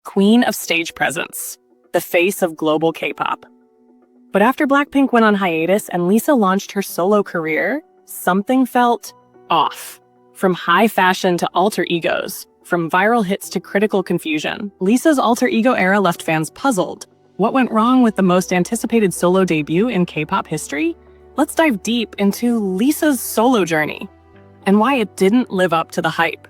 queen of stage presence, the face of global K-pop. But after Blackpink went on hiatus and Lisa launched her solo career, something felt off. From high fashion to alter egos, from viral hits to critical confusion, Lisa's alter ego era left fans puzzled. What went wrong with the most anticipated solo debut in K-pop history? Let's dive deep into Lisa's solo journey and why it didn't live up to the hype.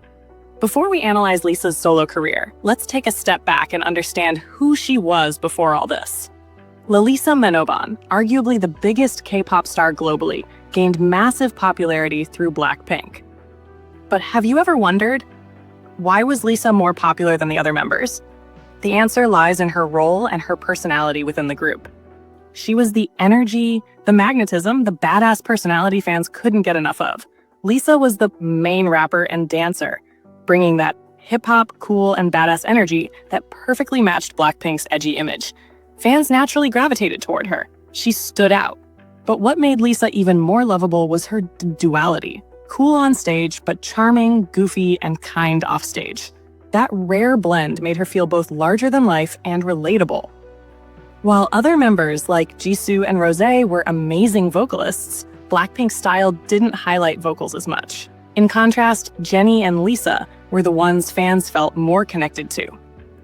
Before we analyze Lisa's solo career, let's take a step back and understand who she was before all this. Lalisa Manoban, arguably the biggest K-pop star globally, gained massive popularity through Blackpink. But have you ever wondered, why was Lisa more popular than the other members? The answer lies in her role and her personality within the group. She was the energy, the magnetism, the badass personality fans couldn't get enough of. Lisa was the main rapper and dancer, bringing that hip-hop, cool, and badass energy that perfectly matched Blackpink's edgy image. Fans naturally gravitated toward her. She stood out. But what made Lisa even more lovable was her duality. Cool on stage, but charming, goofy, and kind offstage. That rare blend made her feel both larger than life and relatable. While other members like Jisoo and Rosé were amazing vocalists, Blackpink's style didn't highlight vocals as much. In contrast, Jennie and Lisa were the ones fans felt more connected to,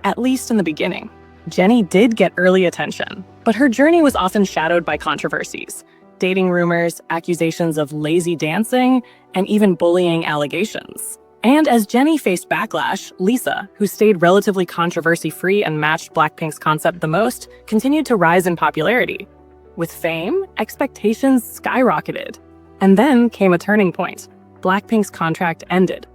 at least in the beginning. Jennie did get early attention, but her journey was often shadowed by controversies, dating rumors, accusations of lazy dancing, and even bullying allegations. And as Jennie faced backlash, Lisa, who stayed relatively controversy-free and matched Blackpink's concept the most, continued to rise in popularity. With fame, expectations skyrocketed. And then came a turning point. Blackpink's contract ended,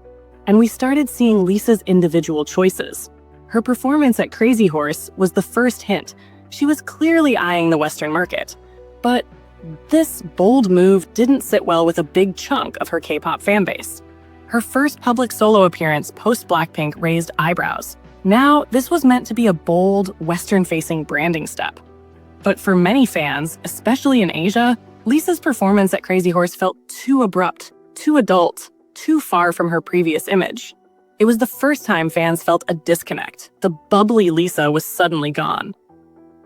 and we started seeing Lisa's individual choices. Her performance at Crazy Horse was the first hint. She was clearly eyeing the Western market. But this bold move didn't sit well with a big chunk of her K-pop fanbase. Her first public solo appearance post-Blackpink raised eyebrows. Now, this was meant to be a bold, Western-facing branding step. But for many fans, especially in Asia, Lisa's performance at Crazy Horse felt too abrupt, too adult, too far from her previous image. It was the first time fans felt a disconnect. The bubbly Lisa was suddenly gone.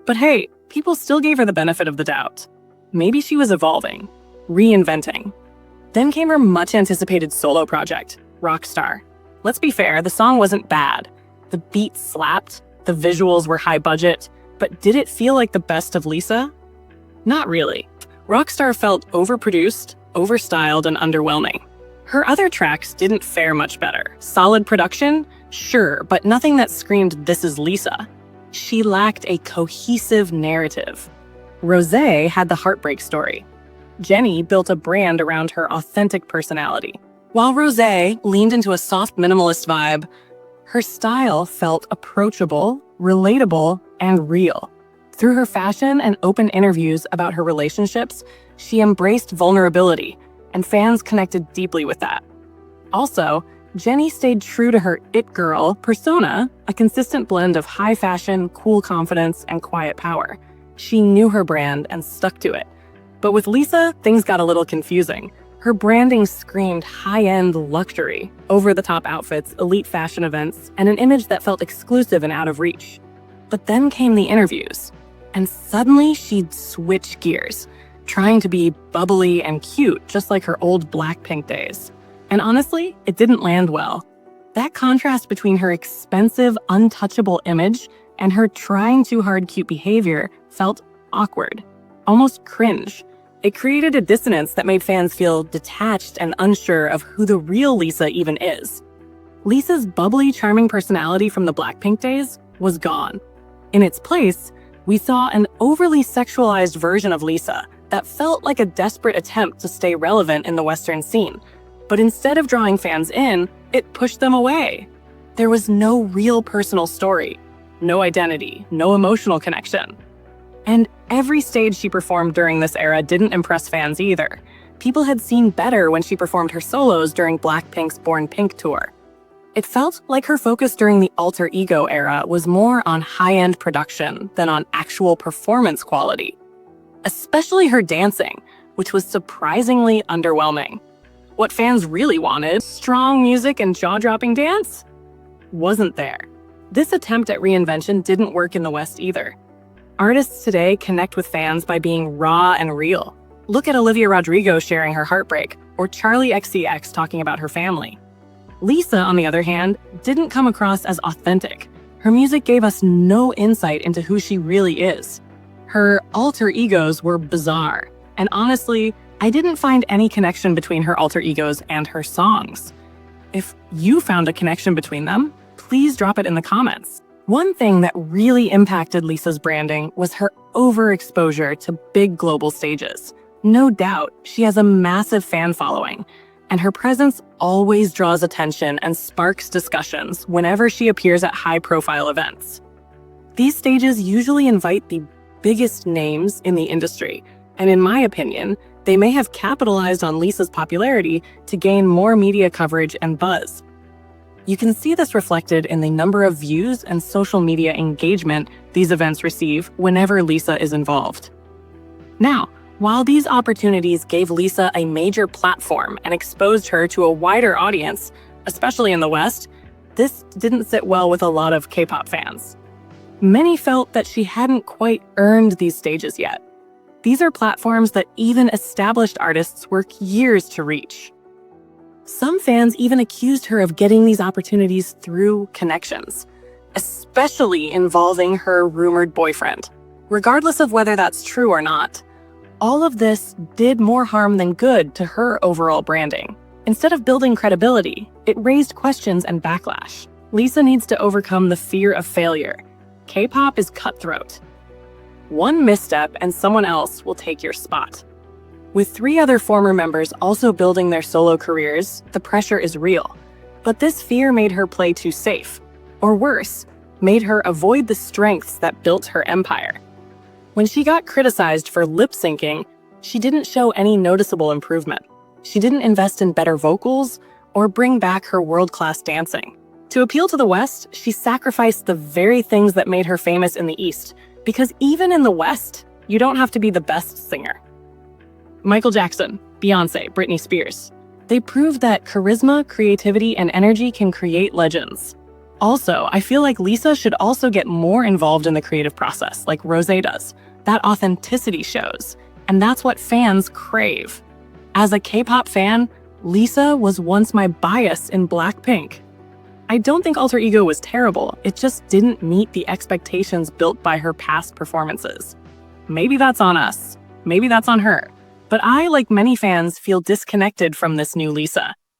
But hey, people still gave her the benefit of the doubt. Maybe she was evolving, reinventing. Then came her much-anticipated solo project, Rockstar. Let's be fair, the song wasn't bad. The beat slapped, the visuals were high budget, but did it feel like the best of Lisa? Not really. Rockstar felt overproduced, overstyled, and underwhelming. Her other tracks didn't fare much better. Solid production? Sure, but nothing that screamed, "This is Lisa." She lacked a cohesive narrative. Rosé had the heartbreak story. Jennie built a brand around her authentic personality. While Rosé leaned into a soft minimalist vibe, her style felt approachable, relatable, and real. Through her fashion and open interviews about her relationships, she embraced vulnerability, and fans connected deeply with that. Also, Jennie stayed true to her it girl persona, a consistent blend of high fashion, cool confidence, and quiet power. She knew her brand and stuck to it. But with Lisa, things got a little confusing. Her branding screamed high-end luxury, over-the-top outfits, elite fashion events, and an image that felt exclusive and out of reach. But then came the interviews, and suddenly she'd switch gears, trying to be bubbly and cute, just like her old Blackpink days. And honestly, it didn't land well. That contrast between her expensive, untouchable image and her trying too hard cute behavior felt awkward, almost cringe. It created a dissonance that made fans feel detached and unsure of who the real Lisa even is. Lisa's bubbly, charming personality from the Blackpink days was gone. In its place, we saw an overly sexualized version of Lisa that felt like a desperate attempt to stay relevant in the Western scene. But instead of drawing fans in, it pushed them away. There was no real personal story, no identity, no emotional connection. And every stage she performed during this era didn't impress fans either. People had seen better when she performed her solos during Blackpink's Born Pink tour. It felt like her focus during the alter ego era was more on high-end production than on actual performance quality. Especially her dancing, which was surprisingly underwhelming. What fans really wanted, strong music and jaw-dropping dance, wasn't there. This attempt at reinvention didn't work in the West either. Artists today connect with fans by being raw and real. Look at Olivia Rodrigo sharing her heartbreak, or Charlie XCX talking about her family. Lisa, on the other hand, didn't come across as authentic. Her music gave us no insight into who she really is. Her alter egos were bizarre, and honestly, I didn't find any connection between her alter egos and her songs. If you found a connection between them, please drop it in the comments. One thing that really impacted Lisa's branding was her overexposure to big global stages. No doubt, she has a massive fan following, and her presence always draws attention and sparks discussions whenever she appears at high-profile events. These stages usually invite the biggest names in the industry, and in my opinion, they may have capitalized on Lisa's popularity to gain more media coverage and buzz. You can see this reflected in the number of views and social media engagement these events receive whenever Lisa is involved. Now, while these opportunities gave Lisa a major platform and exposed her to a wider audience, especially in the West, this didn't sit well with a lot of K-pop fans. Many felt that she hadn't quite earned these stages yet. These are platforms that even established artists work years to reach. Some fans even accused her of getting these opportunities through connections, especially involving her rumored boyfriend. Regardless of whether that's true or not, all of this did more harm than good to her overall branding. Instead of building credibility, it raised questions and backlash. Lisa needs to overcome the fear of failure. K-pop is cutthroat. One misstep and someone else will take your spot. With 3 other former members also building their solo careers, the pressure is real. But this fear made her play too safe. Or worse, made her avoid the strengths that built her empire. When she got criticized for lip-syncing, she didn't show any noticeable improvement. She didn't invest in better vocals or bring back her world-class dancing. To appeal to the West, she sacrificed the very things that made her famous in the East, because even in the West, you don't have to be the best singer. Michael Jackson, Beyoncé, Britney Spears. They proved that charisma, creativity, and energy can create legends. Also, I feel like Lisa should also get more involved in the creative process, like Rosé does. That authenticity shows, and that's what fans crave. As a K-pop fan, Lisa was once my bias in Blackpink. I don't think Alter Ego was terrible, it just didn't meet the expectations built by her past performances. Maybe that's on us, maybe that's on her. But I, like many fans, feel disconnected from this new Lisa.